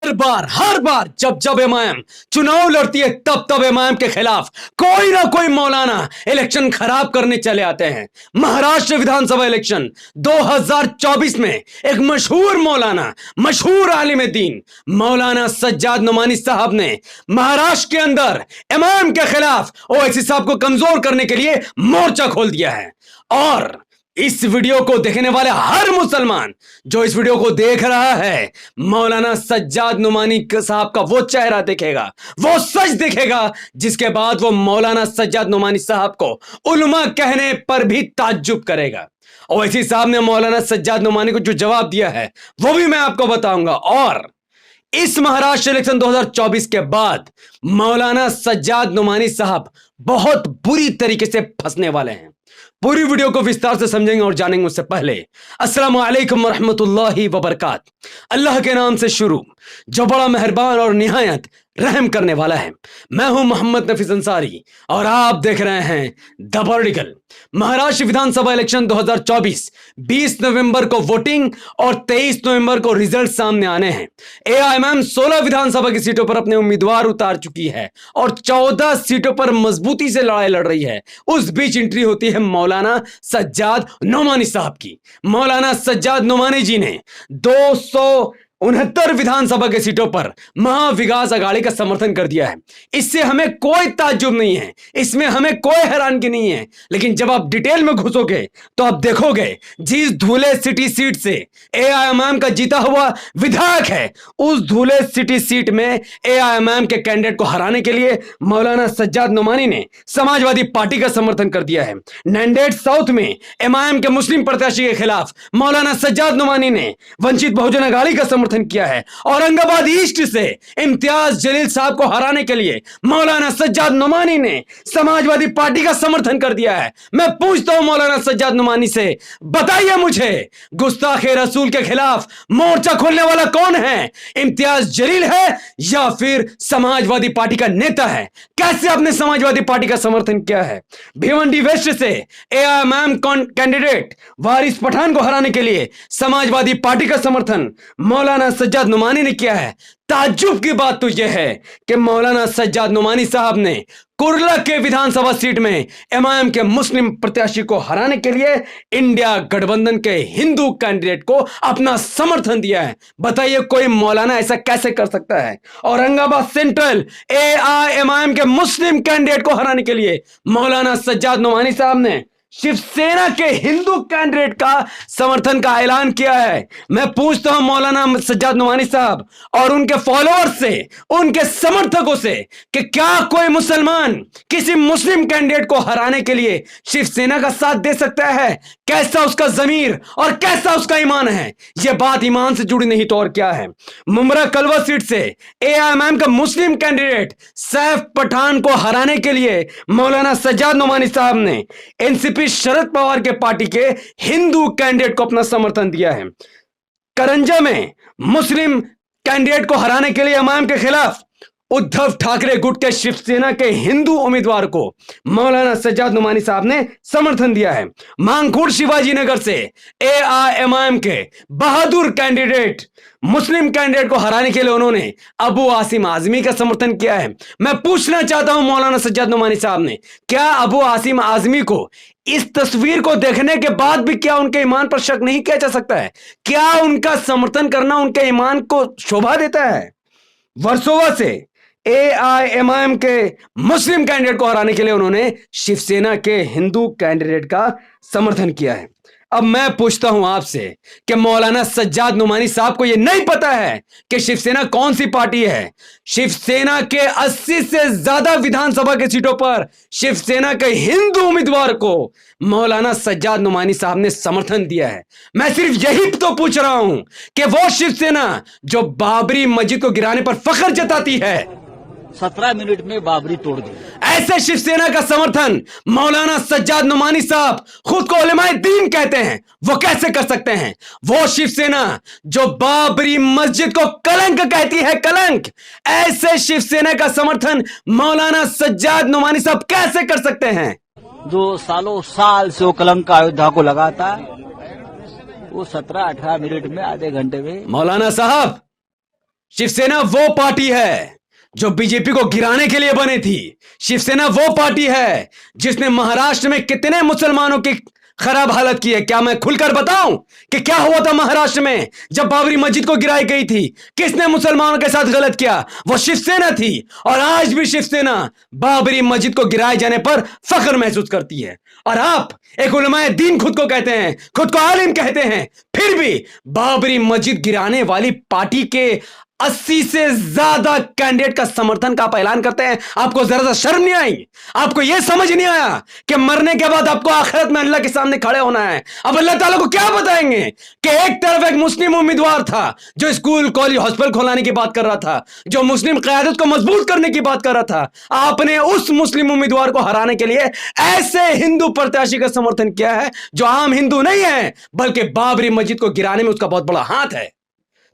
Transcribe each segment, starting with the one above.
हर बार जब जब एमआईएम चुनाव लड़ती है तब तब एमआईएम के खिलाफ कोई ना कोई मौलाना इलेक्शन खराब करने चले आते हैं। महाराष्ट्र विधानसभा इलेक्शन 2024 में एक मशहूर मौलाना, मशहूर आलिम दीन मौलाना सज्जाद नुमानी साहब ने महाराष्ट्र के अंदर एमआईएम के खिलाफ ओवैसी साहब को कमजोर करने के लिए मोर्चा खोल दिया है। और इस वीडियो को देखने वाले हर मुसलमान जो इस वीडियो को देख रहा है, मौलाना सज्जाद नुमानी साहब का वो चेहरा देखेगा, वो सच देखेगा, जिसके बाद वो मौलाना सज्जाद नुमानी साहब को उलमा कहने पर भी ताज्जुब करेगा। ओवैसी साहब ने मौलाना सज्जाद नुमानी को जो जवाब दिया है वो भी मैं आपको बताऊंगा। और इस महाराष्ट्र इलेक्शन 2024 के बाद मौलाना सज्जाद नुमानी साहब बहुत बुरी तरीके से फंसने वाले हैं। पूरी वीडियो को विस्तार से समझेंगे और जानेंगे। उससे पहले अस्सलामु अलैकुम वरहमतुल्लाहि वबरकात। अल्लाह के नाम से शुरू जो बड़ा मेहरबान और निहायत रहम करने वाला है। मैं हूं मोहम्मद नफीस अंसारी और आप देख रहे हैं the vertical. Maharashtra Vidhan Sabha election 2024 20 नवंबर को वोटिंग और 23 नवंबर को रिजल्ट सामने आने हैं। एआईएमआईएम 16 विधानसभा की सीटों पर अपने उम्मीदवार उतार चुकी है और 14 सीटों पर मजबूती से लड़ाई लड़ रही है। उस बीच एंट्री होती है मौलाना सज्जाद नुमानी साहब की। मौलाना सज्जाद नुमानी जी ने 269 विधानसभा के सीटों पर महाविकास अघाड़ी का समर्थन कर दिया है। इससे हमें कोई ताज्जुब नहीं है, इसमें हमें कोई हैरानगी नहीं है। लेकिन जब आप डिटेल में घुसोगे तो आप देखोगे जिस धुले सिटी सीट से एआईएमआईएम का जीता हुआ विधायक है, उस धुले सिटी सीट में एआईएमआईएम के कैंडिडेट को हराने के लिए मौलाना सज्जाद नुमानी ने समाजवादी पार्टी का समर्थन कर दिया है। नैंडेड साउथ में एमआईएम के मुस्लिम प्रत्याशी के खिलाफ मौलाना सज्जाद नुमानी ने वंचित बहुजन अघाड़ी का समर्थन किया है। औरंगाबाद ईस्ट से इम्तियाज जलील साहब को हराने के लिए मौलाना सज्जाद नुमानी ने समाजवादी पार्टी का समर्थन कर दिया है। मैं पूछता हूं मौलाना सज्जाद नुमानी से, बताइए मुझे, गुस्ताखे रसूल के खिलाफ मोर्चा खोलने वाला कौन है? इम्तियाज जलील है या फिर समाजवादी पार्टी का नेता है? कैसे आपने समाजवादी पार्टी का समर्थन किया है? भिवंडी वेस्ट से एआईएमआईएम कैंडिडेट वारिस पठान को हराने के लिए समाजवादी पार्टी का समर्थन मौलाना सज्जाद नुमानी ने किया है। ताज्जुब की बात तो यह है कि मौलाना सज्जाद नुमानी साहब ने कुर्ला के विधानसभा सीट में एमआईएम के मुस्लिम प्रत्याशी को हराने के लिए इंडिया गठबंधन के हिंदू कैंडिडेट को अपना समर्थन दिया है। बताइए कोई मौलाना ऐसा कैसे कर सकता है? औरंगाबाद सेंट्रल एआईएमआईएम के मुस्लिम कैंडिडेट को हराने के लिए मौलाना सज्जाद नुमानी साहब ने शिवसेना के हिंदू कैंडिडेट का समर्थन का ऐलान किया है। मैं पूछता हूं मौलाना सज्जाद नुमानी साहब और उनके फॉलोअर्स से, उनके समर्थकों से, कि क्या कोई मुसलमान किसी मुस्लिम कैंडिडेट को हराने के लिए शिवसेना का साथ दे सकता है? कैसा उसका जमीर और कैसा उसका ईमान है? यह बात ईमान से जुड़ी नहीं तो और क्या है? मुमरा कलवा सीट से एआईएमआईएम का मुस्लिम कैंडिडेट सैफ पठान को हराने के लिए मौलाना सज्जाद नुमानी साहब ने एनसीपी शरद पवार के पार्टी के हिंदू कैंडिडेट को अपना समर्थन दिया है। करंजा में मुस्लिम कैंडिडेट को हराने के लिए एमआईएम के खिलाफ उद्धव ठाकरे गुट के शिवसेना के हिंदू उम्मीदवार को मौलाना सज्जाद नुमानी साहब ने समर्थन दिया है। मांगखुर्द शिवाजी नगर से एआईएमआईएम के बहादुर कैंडिडेट मुस्लिम कैंडिडेट को हराने के लिए उन्होंने अबू आसिम आजमी का समर्थन किया है। मैं पूछना चाहता हूं मौलाना सज्जाद नुमानी साहब ने, क्या अबू आसिम आजमी को इस तस्वीर को देखने के बाद भी क्या उनके ईमान पर शक नहीं किया जा सकता है? क्या उनका समर्थन करना उनके ईमान को शोभा देता है? वर्सोवा से एआईएमआईएम के मुस्लिम कैंडिडेट को हराने के लिए उन्होंने शिवसेना के हिंदू कैंडिडेट का समर्थन किया है। अब मैं पूछता हूं आपसे कि मौलाना सज्जाद नुमानी साहब को यह नहीं पता है कि शिवसेना कौन सी पार्टी है? शिवसेना के 80 से ज्यादा विधानसभा के सीटों पर शिवसेना के हिंदू उम्मीदवार को मौलाना सज्जाद नुमानी साहब ने समर्थन दिया है। मैं सिर्फ यही तो पूछ रहा हूं कि वो शिवसेना जो बाबरी मस्जिद को गिराने पर फख्र जताती है, 17 मिनट में बाबरी तोड़ दी, ऐसे शिवसेना का समर्थन मौलाना सज्जाद नुमानी साहब खुद को उलेमाए दीन कहते हैं, वो कैसे कर सकते हैं? वो शिवसेना जो बाबरी मस्जिद को कलंक कहती है, कलंक, ऐसे शिवसेना का समर्थन मौलाना सज्जाद नुमानी साहब कैसे कर सकते हैं? जो सालों साल से वो कलंक अयोध्या को लगाता है, वो 17-18 मिनट में, आधे घंटे में। मौलाना साहब, शिवसेना वो पार्टी है जो बीजेपी को गिराने के लिए बनी थी। शिवसेना वो पार्टी है जिसने महाराष्ट्र में कितने मुसलमानों की खराब हालत की है। क्या मैं खुलकर बताऊं कि क्या हुआ था महाराष्ट्र में जब बाबरी मस्जिद को गिराई गई थी? किसने मुसलमानों के साथ गलत किया? वो शिवसेना थी। और आज भी शिवसेना बाबरी मस्जिद को गिराए जाने पर फख्र महसूस करती है। और आप एक उलमाए दीन खुद को कहते हैं, खुद को आलिम कहते हैं, फिर भी बाबरी मस्जिद गिराने वाली पार्टी के 80 से ज्यादा कैंडिडेट का समर्थन का आप ऐलान करते हैं। आपको जरा सा शर्म नहीं आई? आपको यह समझ नहीं आया कि मरने के बाद आपको आखिरत में अल्लाह के सामने खड़े होना है? अब अल्लाह ताला को क्या बताएंगे कि एक तरफ एक मुस्लिम उम्मीदवार था जो स्कूल कॉलेज हॉस्पिटल खोलाने की बात कर रहा था, जो मुस्लिम क़यादत को मजबूत करने की बात कर रहा था। आपने उस मुस्लिम उम्मीदवार को हराने के लिए ऐसे हिंदू प्रत्याशी का समर्थन किया है जो आम हिंदू नहीं है, बल्कि बाबरी मस्जिद को गिराने में उसका बहुत बड़ा हाथ है।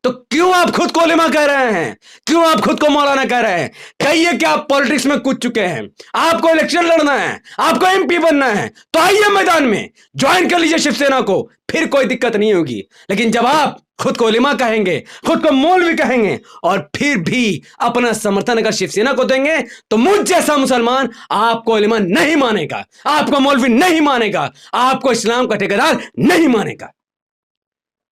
तो क्यों आप खुद को उलेमा कह रहे हैं? क्यों आप खुद को मौलाना कह रहे हैं? कहिए कि आप पॉलिटिक्स में कूद चुके हैं, आपको इलेक्शन लड़ना है, आपको एमपी बनना है, तो आइए मैदान में ज्वाइन कर लीजिए शिवसेना को, फिर कोई दिक्कत नहीं होगी। लेकिन जब आप खुद को उलेमा कहेंगे, खुद को मौलवी कहेंगे और फिर भी अपना समर्थन अगर शिवसेना को देंगे, तो मुझ जैसा मुसलमान आपको उलेमा नहीं मानेगा, आपको मौलवी नहीं मानेगा, आपको इस्लाम का ठेकेदार नहीं मानेगा।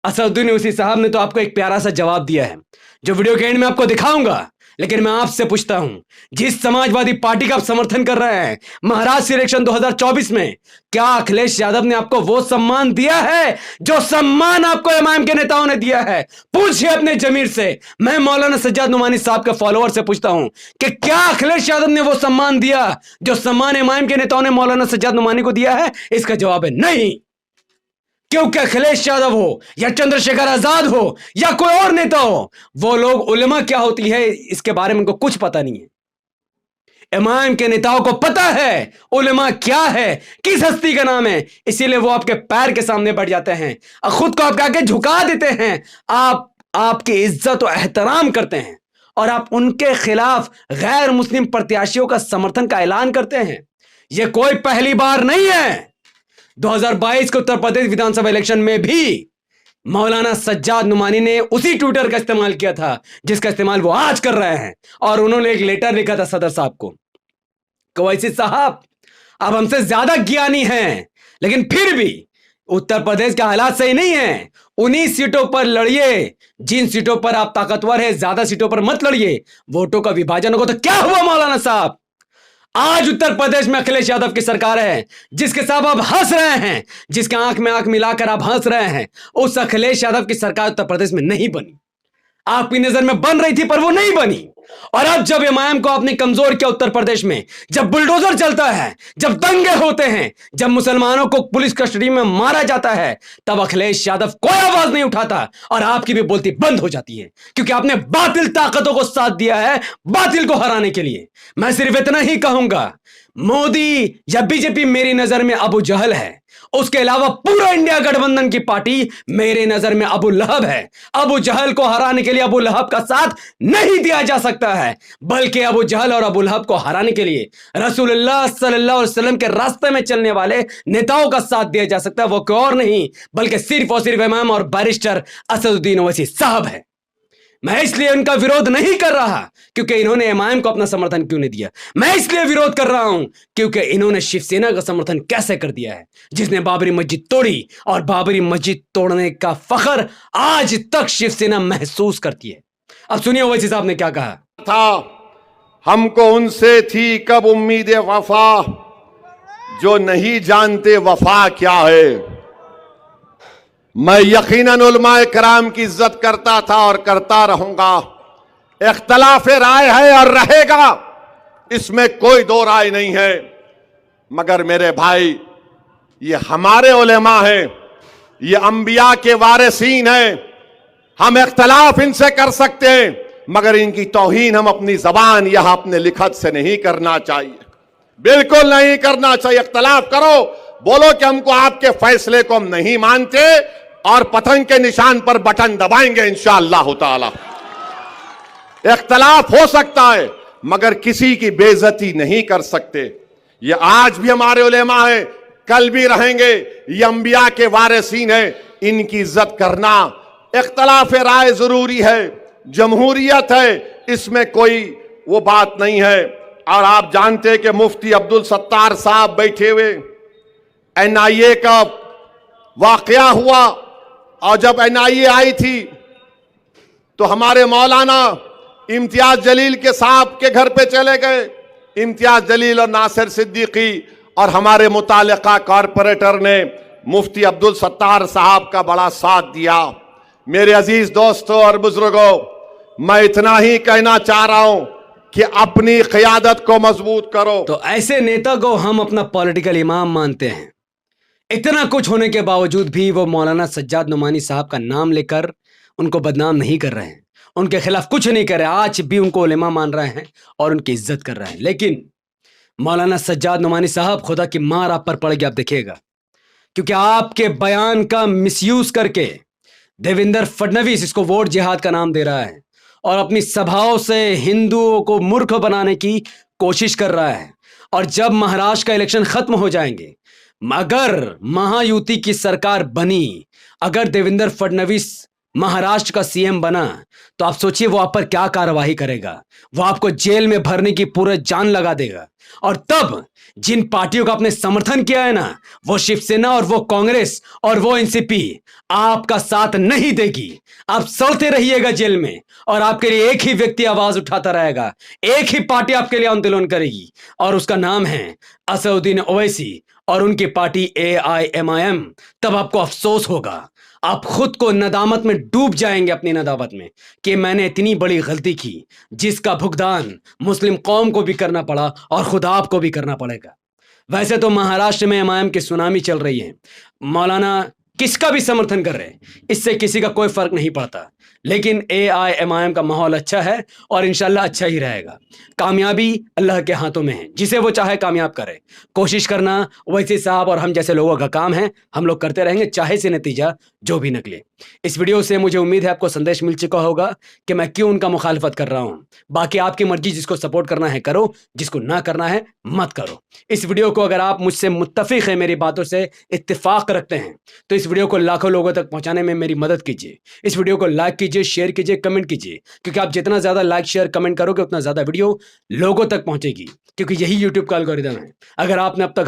असदुद्दीन ओवैसी साहब ने तो आपको एक प्यारा सा जवाब दिया है जो वीडियो के एंड में आपको दिखाऊंगा। लेकिन मैं आपसे पूछता हूं, जिस समाजवादी पार्टी का आप समर्थन कर रहे हैं महाराष्ट्र इलेक्शन 2024 में, क्या अखिलेश यादव ने आपको वो सम्मान दिया है जो सम्मान आपको इमाम के नेताओं ने दिया है? पूछिए अपने जमीर से। मैं मौलाना सज्जाद नुमानी साहब के फॉलोअर से पूछता हूं कि क्या अखिलेश यादव ने वो सम्मान दिया जो सम्मान इमाम के नेताओं ने मौलाना सज्जाद नुमानी को दिया है? इसका जवाब है नहीं। क्योंकि अखिलेश यादव हो या चंद्रशेखर आजाद हो या कोई और नेता हो, वो लोग उलेमा क्या होती है इसके बारे में उनको कुछ पता नहीं है। इमाम के नेताओं को पता है उलेमा क्या है, किस हस्ती का नाम है, इसीलिए वो आपके पैर के सामने बढ़ जाते हैं और खुद को आपके आगे झुका देते हैं। आपकी इज्जत और एहतराम करते हैं और आप उनके खिलाफ गैर मुस्लिम प्रत्याशियों का समर्थन का ऐलान करते हैं। यह कोई पहली बार नहीं है। 2022 के उत्तर प्रदेश विधानसभा इलेक्शन में भी मौलाना सज्जाद नुमानी ने उसी ट्विटर का इस्तेमाल किया था जिसका इस्तेमाल वो आज कर रहे हैं। और उन्होंने एक लेटर लिखा था सदर साहब को कि ओवैसी साहब आप हमसे ज्यादा ज्ञानी हैं, लेकिन फिर भी उत्तर प्रदेश के हालात सही नहीं है। 19 सीटों पर लड़िए, जिन सीटों पर आप ताकतवर है, ज्यादा सीटों पर मत लड़िए, वोटों का विभाजन होगा। तो क्या हुआ मौलाना साहब? आज उत्तर प्रदेश में अखिलेश यादव की सरकार है, जिसके साथ आप हंस रहे हैं, जिसके आंख में आंख मिलाकर आप हंस रहे हैं, उस अखिलेश यादव की सरकार उत्तर प्रदेश में नहीं बनी। आपकी नजर में बन रही थी पर वो नहीं बनी। और अब जब इमाम को आपने कमजोर किया उत्तर प्रदेश में, जब बुलडोजर चलता है, जब दंगे होते हैं, जब मुसलमानों को पुलिस कस्टडी में मारा जाता है, तब अखिलेश यादव कोई आवाज नहीं उठाता और आपकी भी बोलती बंद हो जाती है, क्योंकि आपने बातिल ताकतों को साथ दिया है बातिल को हराने के लिए। मैं सिर्फ इतना ही कहूंगा, मोदी या बीजेपी मेरी नजर में अबू जहल है, उसके अलावा पूरा इंडिया गठबंधन की पार्टी मेरे नजर में अबू लहब है। अबू जहल को हराने के लिए अबू लहब का साथ नहीं दिया जा सकता है, बल्कि अबू जहल और अबू लहब को हराने के लिए रसूलुल्लाह सल्लल्लाहु अलैहि वसल्लम के रास्ते में चलने वाले नेताओं का साथ दिया जा सकता है। वो कोई और नहीं बल्कि सिर्फ और सिर्फ इमाम और बैरिस्टर असदुद्दीन ओवैसी साहब है। मैं इसलिए उनका विरोध नहीं कर रहा क्योंकि इन्होंने इमाम को अपना समर्थन क्यों नहीं दिया। मैं इसलिए विरोध कर रहा हूं क्योंकि इन्होंने शिवसेना का समर्थन कैसे कर दिया है, जिसने बाबरी मस्जिद तोड़ी, और बाबरी मस्जिद तोड़ने का फख्र आज तक शिवसेना महसूस करती है। अब सुनिए ओवैसी साहब ने क्या कहा था। हमको उनसे थी कब उम्मीद वफा, जो नहीं जानते वफा क्या है। मैं यकीनन उलमाए कराम की इज्जत करता था और करता रहूंगा। इख्तलाफ राय है और रहेगा, इसमें कोई दो राय नहीं है। मगर मेरे भाई, ये हमारे उलेमा हैं, ये अंबिया के वारिसीन हैं। हम इख्तलाफ इनसे कर सकते हैं, मगर इनकी तौहीन हम अपनी जबान या अपने लिखत से नहीं करना चाहिए, बिल्कुल नहीं करना चाहिए। इख्तलाफ करो, बोलो कि हमको आपके फैसले को हम नहीं मानते और पतंग के निशान पर बटन दबाएंगे इंशाअल्लाह ताला। इख्तलाफ हो सकता है मगर किसी की बेइज्जती नहीं कर सकते। ये आज भी हमारे उलेमा हैं, कल भी रहेंगे। ये अंबिया के वारिसीन हैं, इनकी इज्जत करना। इख्तलाफ राय जरूरी है, जमहूरियत है, इसमें कोई वो बात नहीं है। और आप जानते हैं कि मुफ्ती अब्दुल सत्तार साहब बैठे हुए, एनआईए का वाकया हुआ, और जब एनआईए आई थी तो हमारे मौलाना इम्तियाज जलील के साहब के घर पे चले गए। इम्तियाज जलील और नासिर सिद्दीकी और हमारे मुतालिका कॉरपोरेटर ने मुफ्ती अब्दुल सत्तार साहब का बड़ा साथ दिया। मेरे अजीज दोस्तों और बुजुर्गों, मैं इतना ही कहना चाह रहा हूं कि अपनी क़यादत को मजबूत करो। तो ऐसे नेता को हम अपना पॉलिटिकल इमाम मानते हैं। इतना कुछ होने के बावजूद भी वो मौलाना सज्जाद नुमानी साहब का नाम लेकर उनको बदनाम नहीं कर रहे हैं, उनके खिलाफ कुछ नहीं कर रहे, आज भी उनको उलेमा मान रहे हैं और उनकी इज्जत कर रहे हैं। लेकिन मौलाना सज्जाद नुमानी साहब, खुदा की मार आप पर पड़ेगी, आप देखिएगा, क्योंकि आपके बयान का मिसयूज करके देवेंद्र फडणवीस इसको वोट जिहाद का नाम दे रहा है और अपनी सभाओं से हिंदुओं को मूर्ख बनाने की कोशिश कर रहा है। और जब महाराष्ट्र का इलेक्शन खत्म हो जाएंगे, अगर महायुति की सरकार बनी, अगर देवेंद्र फडणवीस महाराष्ट्र का सीएम बना, तो आप सोचिए वो आप पर क्या कार्यवाही करेगा। वो आपको जेल में भरने की पूरा जान लगा देगा। और तब जिन पार्टियों का आपने समर्थन किया है ना, वो शिवसेना और वो कांग्रेस और वो एनसीपी आपका साथ नहीं देगी। आप सड़ते रहिएगा जेल में और आपके लिए एक ही व्यक्ति आवाज उठाता रहेगा, एक ही पार्टी आपके लिए आंदोलन करेगी और उसका नाम है असदुद्दीन ओवैसी और उनकी पार्टी AIMIM। तब आपको अफसोस होगा, आप खुद को नदामत में डूब जाएंगे, अपनी नदामत में, कि मैंने इतनी बड़ी गलती की जिसका भुगतान मुस्लिम कौम को भी करना पड़ा और खुद आपको भी करना पड़ेगा। वैसे तो महाराष्ट्र में MIM की सुनामी चल रही है, मौलाना किसका भी समर्थन कर रहे हैं, इससे किसी का कोई फर्क नहीं पड़ता। लेकिन AIMIM का माहौल अच्छा है और इंशाल्लाह अच्छा ही रहेगा। कामयाबी अल्लाह के हाथों में है, जिसे वो चाहे कामयाब करे। कोशिश करना ओवैसी साहब और हम जैसे लोगों का काम है, हम लोग करते रहेंगे, चाहे से नतीजा जो भी निकले। इस वीडियो से मुझे उम्मीद है आपको संदेश मिल चुका होगा कि मैं क्यों उनका मुखालफत कर रहा हूं। बाकी आपकी मर्जी, जिसको सपोर्ट करना है करो, जिसको ना करना है मत करो। इस वीडियो को अगर आप मुझसे मुत्तफिक है, मेरी बातों से इत्तेफाक रखते हैं, तो इस वीडियो को लाखों लोगों तक पहुंचाने में मेरी मदद कीजिए। इस वीडियो को लाइक कीजिए, शेयर कीजिए, कमेंट कीजिए, क्योंकि आप जितना ज्यादा लाइक शेयर कमेंट करोगे उतना ज्यादा वीडियो लोगों तक पहुंचेगी, क्योंकि यही यूट्यूब का एल्गोरिदम है। अगर आपने अब तक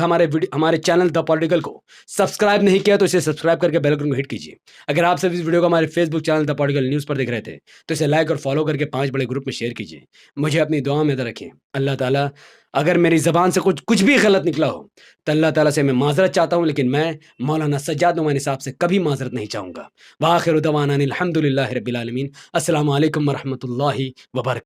हमारे चैनल द पॉलिटिकल को सब्सक्राइब नहीं किया तो इसे सब्सक्राइब करके बेल आइकन को हिट कीजिए। अगर आप सब इस वीडियो को हमारे Facebook channel the political news पर देख रहे थे तो इसे लाइक और फॉलो करके 5 बड़े ग्रुप में शेयर कीजिए। मुझे अपनी दुआ में रखें। अल्लाह ताला, अगर मेरी ज़बान से कुछ भी गलत निकला हो तो अल्लाह ताला से मैं माजरत चाहता हूँ, लेकिन मैं मौलाना सज्जाद नुमानी साहब से कभी माजरत नहीं चाहूँगा। व आखिरु दवाना अनिल हम्दुलिल्लाहि रब्बिल आलमीन। अस्सलामु अलैकुम व रहमतुल्लाहि व बरकातहू।